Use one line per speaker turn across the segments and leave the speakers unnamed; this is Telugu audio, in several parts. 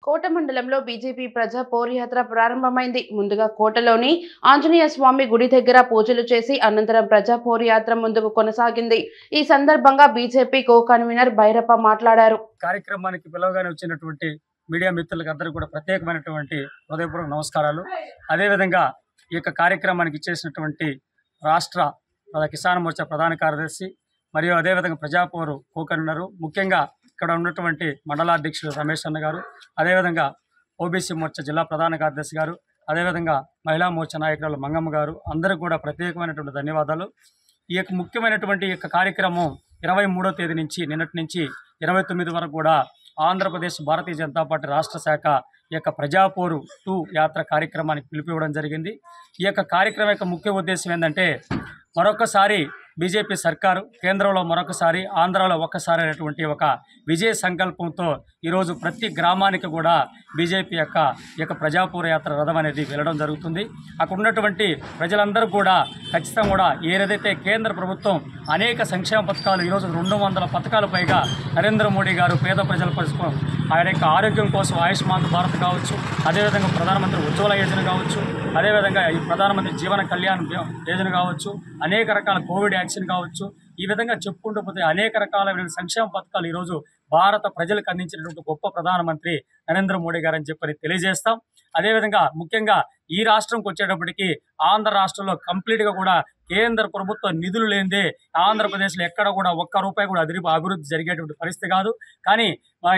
కోట మండలంలో బీజేపీ ప్రజా పోరుయాత్ర ప్రారంభమైంది. ముందుగా కోటలోని ఆంజనేయ స్వామి గుడి దగ్గర పూజలు చేసి అనంతరం ప్రజా పోరుయాత్ర ముందుకు కొనసాగింది. ఈ సందర్భంగా బీజేపీ కో కన్వీనర్ భైరప్ప మాట్లాడారు.
కార్యక్రమానికి పిలవగానే వచ్చినటువంటి మీడియా మిత్రులకు అందరూ కూడా ప్రత్యేకమైనటువంటి హృదయపూర్వక నమస్కారాలు. అదేవిధంగా ఈ యొక్క కార్యక్రమానికి ఇచ్చేసినటువంటి రాష్ట్ర కిసాన్ మోర్చా ప్రధాన కార్యదర్శి మరియు అదేవిధంగా ప్రజాపోరు కో కన్వీనరు, ముఖ్యంగా ఇక్కడ ఉన్నటువంటి మండలాధ్యక్షులు రమేష్ అన్న గారు, అదేవిధంగా ఓబీసీ మోర్చా జిల్లా ప్రధాన కార్యదర్శి గారు, అదేవిధంగా మహిళా మోర్చా నాయకురాలు మంగమ్మ గారు, అందరికీ కూడా ప్రత్యేకమైనటువంటి ధన్యవాదాలు. ఈ యొక్క ముఖ్యమైనటువంటి యొక్క కార్యక్రమం 23వ తేదీ నుంచి నిన్నటి నుంచి 29 వరకు కూడా ఆంధ్రప్రదేశ్ భారతీయ జనతా పార్టీ రాష్ట్ర శాఖ ఈ యొక్క ప్రజాపోరు 2 యాత్ర కార్యక్రమానికి పిలిపివ్వడం జరిగింది. ఈ యొక్క కార్యక్రమం యొక్క ముఖ్య ఉద్దేశం ఏంటంటే, మరొకసారి బీజేపీ సర్కారు కేంద్రంలో మరొకసారి, ఆంధ్రాలో ఒక్కసారి అనేటువంటి ఒక విజయ సంకల్పంతో ఈరోజు ప్రతి గ్రామానికి కూడా బీజేపీ యొక్క ప్రజాపోరు యాత్ర రథం అనేది వెళ్ళడం జరుగుతుంది. అక్కడ ఉన్నటువంటి ప్రజలందరూ కూడా ఖచ్చితంగా కూడా ఏదైతే కేంద్ర ప్రభుత్వం అనేక సంక్షేమ పథకాలు, ఈరోజు 200 పథకాలు పైగా నరేంద్ర మోడీ గారు పేద ప్రజల కోసం ఆయన యొక్క ఆరోగ్యం కోసం ఆయుష్మాన్ భారత్ కావచ్చు, అదేవిధంగా ప్రధానమంత్రి ఉజ్వల యోజన కావచ్చు, అదేవిధంగా ఈ ప్రధానమంత్రి జీవన కళ్యాణ్ యోజన కావచ్చు, అనేక రకాల కోవిడ్ వ్యాక్సిన్ కావచ్చు, ఈ విధంగా చెప్పుకుంటూ పోతే అనేక రకాలైన సంక్షేమ పథకాలు ఈరోజు భారత ప్రజలకు అందించినటువంటి గొప్ప ప్రధానమంత్రి నరేంద్ర మోడీ గారు అని చెప్పని తెలియజేస్తాం. అదేవిధంగా ముఖ్యంగా ఈ రాష్ట్రంకి వచ్చేటప్పటికి ఆంధ్ర రాష్ట్రంలో కంప్లీట్గా కూడా కేంద్ర ప్రభుత్వ నిధులు లేనిదే ఆంధ్రప్రదేశ్లో ఎక్కడ కూడా ఒక్క రూపాయి కూడా అభివృద్ధి జరిగేటువంటి పరిస్థితి కాదు. కానీ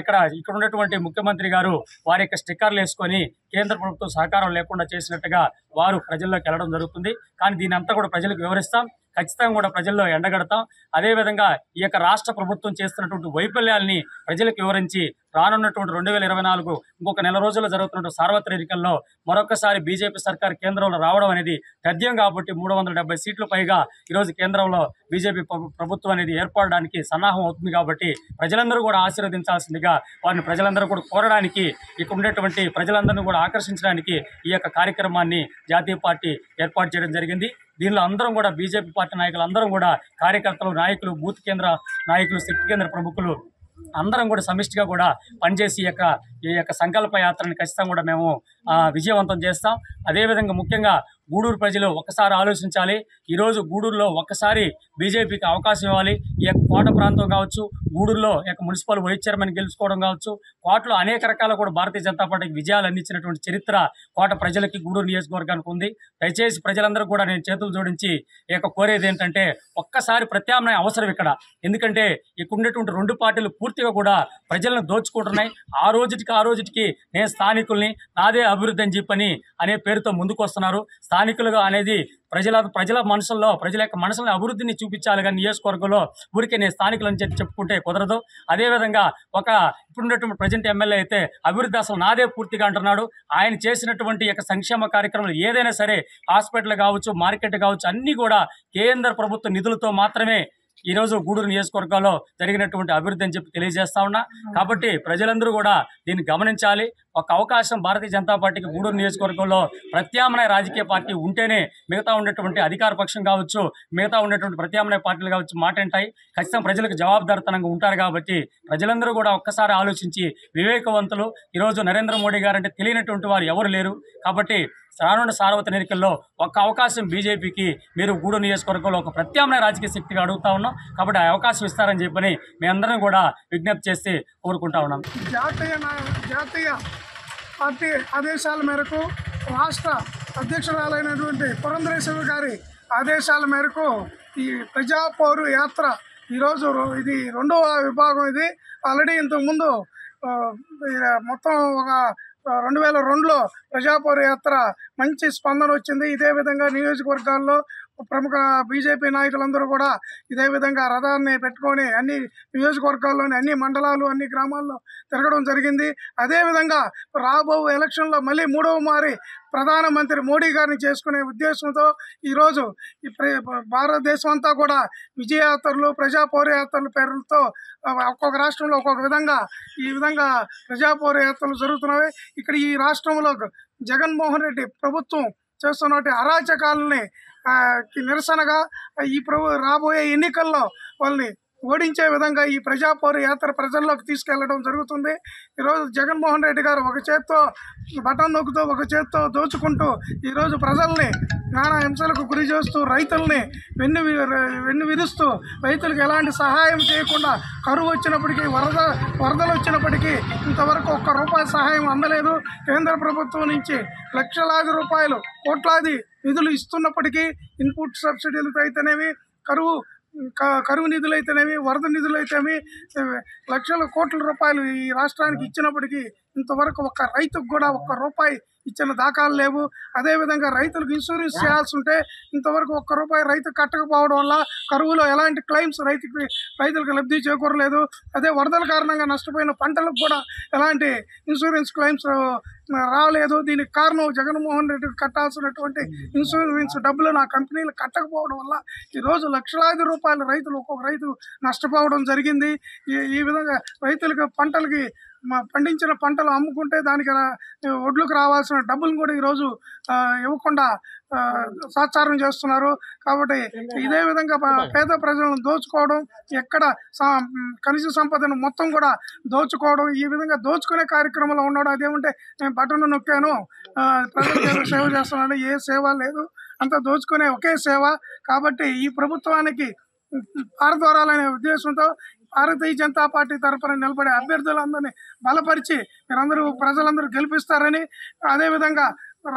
ఇక్కడ ఉన్నటువంటి ముఖ్యమంత్రి గారు వారి యొక్క స్టిక్కర్లు వేసుకొని కేంద్ర ప్రభుత్వం సహకారం లేకుండా చేసినట్టుగా వారు ప్రజల్లోకి వెళ్ళడం జరుగుతుంది. కానీ దీని అంతా కూడా ప్రజలకు వివరిస్తాం, ఖచ్చితంగా కూడా ప్రజల్లో ఎండగడతాం. అదేవిధంగా ఈ యొక్క రాష్ట్ర ప్రభుత్వం చేస్తున్నటువంటి వైఫల్యాల్ని ప్రజలకు వివరించి రానున్నటువంటి 2024 ఇంకొక నెల రోజుల్లో జరుగుతున్న సార్వత్రిక ఎన్నికల్లో మరొకసారి బీజేపీ సర్కార్ కేంద్రంలో రావడం అనేది తథ్యం కాబట్టి 370 సీట్లు పైగా ఈరోజు కేంద్రంలో బీజేపీ ప్రభుత్వం అనేది ఏర్పడడానికి సన్నాహం అవుతుంది. కాబట్టి ప్రజలందరూ కూడా ఆశీర్వదించాల్సిందిగా వారిని ప్రజలందరూ కూడా కోరడానికి, ఇక్కడ ఉండేటువంటి ప్రజలందరినీ కూడా ఆకర్షించడానికి ఈ యొక్క కార్యక్రమాన్ని జాతీయ పార్టీ ఏర్పాటు చేయడం జరిగింది. దీనిలో అందరం కూడా బీజేపీ పార్టీ నాయకులు అందరం కూడా కార్యకర్తలు, నాయకులు, బూత్ కేంద్ర నాయకులు, శక్తి కేంద్ర ప్రముఖులు అందరం కూడా సమిష్టిగా కూడా పనిచేసి ఈ యొక్క సంకల్ప యాత్రని ఖచ్చితంగా కూడా మేము విజయవంతం చేస్తాం. అదేవిధంగా ముఖ్యంగా గూడూరు ప్రజలు ఒక్కసారి ఆలోచించాలి. ఈరోజు గూడూరులో ఒక్కసారి బీజేపీకి అవకాశం ఇవ్వాలి. ఈ యొక్క కోట ప్రాంతం కావచ్చు, గూడూరులో యొక్క మున్సిపల్ వైస్ చైర్మన్ గెలుచుకోవడం కావచ్చు, కోటలో అనేక రకాల కూడా భారతీయ జనతా పార్టీకి విజయాలు అందించినటువంటి చరిత్ర కోట ప్రజలకి, గూడూరు నియోజకవర్గానికి ఉంది. దయచేసి ప్రజలందరూ కూడా నేను చేతులు జోడించి ఈ యొక్క కోరేది ఏంటంటే, ఒక్కసారి ప్రత్యామ్నాయం అవసరం ఇక్కడ. ఎందుకంటే ఇక్కడ ఉండేటువంటి 2 పార్టీలు పూర్తిగా కూడా ప్రజలను దోచుకుంటున్నాయి. ఆ రోజుటికి నేను స్థానికుల్ని, నాదే అభివృద్ధి అని చెప్పని అనే పేరుతో ముందుకు వస్తున్నారు. స్థానికులుగా అనేది ప్రజల మనసుల్లో, ప్రజల యొక్క మనసులను అభివృద్ధిని చూపించాలి. కానీ నియోజకవర్గంలో ఊరికే నేను స్థానికులు అని చెప్పుకుంటే కుదరదు. అదేవిధంగా ఇప్పుడున్నటువంటి ప్రజెంట్ ఎమ్మెల్యే అయితే అభివృద్ధి అసలు నాదే పూర్తిగా అంటున్నాడు. ఆయన చేసినటువంటి యొక్క సంక్షేమ కార్యక్రమాలు ఏదైనా సరే, హాస్పిటల్ కావచ్చు, మార్కెట్ కావచ్చు, అన్నీ కూడా కేంద్ర ప్రభుత్వ నిధులతో మాత్రమే ఈరోజు గూడూరు నియోజకవర్గంలో జరిగినటువంటి అభివృద్ధి అని చెప్పి తెలియజేస్తా ఉన్నా. కాబట్టి ప్రజలందరూ కూడా దీన్ని గమనించాలి. ఒక అవకాశం భారతీయ జనతా పార్టీకి గూడూరు నియోజకవర్గంలో ప్రత్యామ్నాయ రాజకీయ పార్టీ ఉంటేనే మిగతా ఉండేటువంటి అధికార పక్షం కావచ్చు, మిగతా ఉండేటువంటి ప్రత్యామ్నాయ పార్టీలు కావచ్చు మాట వింటాయి. ఖచ్చితంగా ప్రజలకు జవాబుదారితనంగా ఉంటారు. కాబట్టి ప్రజలందరూ కూడా ఒక్కసారి ఆలోచించి, వివేకవంతులు, ఈరోజు నరేంద్ర మోడీ గారు అంటే తెలియనటువంటి వారు ఎవరు లేరు. కాబట్టి రానున్న సార్వత్రిక ఎన్నికల్లో ఒక్క అవకాశం బీజేపీకి మీరు గూడూరు నియోజకవర్గంలో ఒక ప్రత్యామ్నాయ రాజకీయ శక్తిగా అడుగుతా ఉన్నాం. కాబట్టి ఆ అవకాశం ఇస్తారని చెప్పని మీ అందరం కూడా విజ్ఞప్తి చేసి కోరుకుంటా ఉన్నాం.
జాతీయ పార్టీ ఆదేశాల మేరకు, రాష్ట్ర అధ్యక్షురాలైనటువంటి పురంధరేశ్వరి గారి ఆదేశాల మేరకు ఈ ప్రజాపోరు యాత్ర ఈరోజు ఇది 2వ విభాగం. ఇది ఆల్రెడీ ఇంతకుముందు మొత్తం ఒక 2002లో ప్రజాపోరు యాత్ర మంచి స్పందన వచ్చింది. ఇదే విధంగా నియోజకవర్గాల్లో ప్రముఖ బీజేపీ నాయకులందరూ కూడా ఇదే విధంగా రథాన్ని పెట్టుకొని అన్ని నియోజకవర్గాల్లోని అన్ని మండలాలు, అన్ని గ్రామాల్లో తిరగడం జరిగింది. అదేవిధంగా రాబో ఎలక్షన్లో మళ్ళీ 3వ మారి ప్రధానమంత్రి మోడీ గారిని చేసుకునే ఉద్దేశంతో ఈరోజు ఈ భారతదేశం అంతా కూడా విజయయాత్రలు, ప్రజాపోరు యాత్రల పేర్లతో ఒక్కొక్క రాష్ట్రంలో ఒక్కొక్క విధంగా ఈ విధంగా ప్రజాపోరు యాత్రలు జరుగుతున్నాయి. ఇక్కడ ఈ రాష్ట్రంలో జగన్మోహన్ రెడ్డి ప్రభుత్వం చేస్తున్నటువంటి అరాచకాలని నిరసనగా రాబోయే ఎన్నికల్లో వాళ్ళని ఓడించే విధంగా ఈ ప్రజాపౌర యాత్ర ప్రజల్లోకి తీసుకెళ్లడం జరుగుతుంది. ఈరోజు జగన్మోహన్ రెడ్డి గారు ఒక చేత్తో బటన్ నొక్కుతూ ఒక చేత్తో దోచుకుంటూ ఈరోజు ప్రజల్ని నానా హింసలకు గురి చేస్తూ రైతుల్ని వెన్ను విరుస్తూ రైతులకు ఎలాంటి సహాయం చేయకుండా కరువు వచ్చినప్పటికీ వరదలు వచ్చినప్పటికీ ఇంతవరకు ఒక్క రూపాయి సహాయం అందలేదు. కేంద్ర ప్రభుత్వం నుంచి లక్షలాది రూపాయలు కోట్లాది నిధులు ఇస్తున్నప్పటికీ ఇన్పుట్ సబ్సిడీలతో అయితేనేవి కరువు నిధులైతేనేవి వరద నిధులైతేనేవి లక్షల కోట్ల రూపాయలు ఈ రాష్ట్రానికి ఇచ్చినప్పటికీ ఇంతవరకు ఒక్క రైతుకు కూడా ఒక్క రూపాయి ఇచ్చిన దాఖలు లేవు. అదేవిధంగా రైతులకు ఇన్సూరెన్స్ చేయాల్సి ఉంటే ఇంతవరకు ఒక్క రూపాయి రైతు కట్టకపోవడం వల్ల కరువులో ఎలాంటి క్లెయిమ్స్ రైతులకు లబ్ధి చేకూరలేదు. అదే వరదల కారణంగా నష్టపోయిన పంటలకు కూడా ఎలాంటి ఇన్సూరెన్స్ క్లెయిమ్స్ రాలేదు. దీనికి కారణం జగన్మోహన్ రెడ్డికి కట్టాల్సినటువంటి ఇన్సూరెన్స్ డబ్బులు నా కంపెనీలు కట్టకపోవడం వల్ల ఈరోజు లక్షలాది రూపాయలు ఒక్కొక్క రైతు నష్టపోవడం జరిగింది. ఈ విధంగా రైతులకు పంటలకి పండించిన పంటలు అమ్ముకుంటే దానికి ఒడ్లకు రావాల్సిన డబ్బులు కూడా ఈరోజు ఇవ్వకుండా సాచారం చేస్తున్నారు. కాబట్టి ఇదే విధంగా పేద ప్రజలను దోచుకోవడం, ఎక్కడ ఖనిజ సంపదను మొత్తం కూడా దోచుకోవడం, ఈ విధంగా దోచుకునే కార్యక్రమంలో ఉన్నాడు. అదేమంటే నేను బటన్ నొక్కాను ప్రజలకు సేవ చేస్తున్నాను, ఏ సేవ లేదు, అంతా దోచుకునే ఒకే సేవ. కాబట్టి ఈ ప్రభుత్వానికి పారదోరాలనే ఉద్దేశంతో భారతీయ జనతా పార్టీ తరఫున నిలబడే అభ్యర్థులందరినీ బలపరిచి ప్రజలందరూ గెలిపిస్తారని, అదేవిధంగా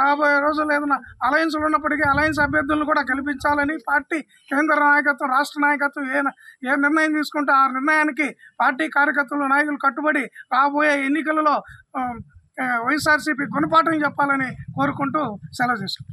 రాబోయే రోజుల్లో ఏదైనా అలయన్స్లు ఉన్నప్పటికీ అలయన్స్ అభ్యర్థులను కూడా గెలిపించాలని పార్టీ కేంద్ర నాయకత్వం, రాష్ట్ర నాయకత్వం ఏ నిర్ణయం తీసుకుంటే ఆ నిర్ణయానికి పార్టీ కార్యకర్తలు, నాయకులు కట్టుబడి రాబోయే ఎన్నికలలో వైఎస్ఆర్సీపీ గుణపాఠం చెప్పాలని కోరుకుంటూ సెలవు తీసుకుంటాం.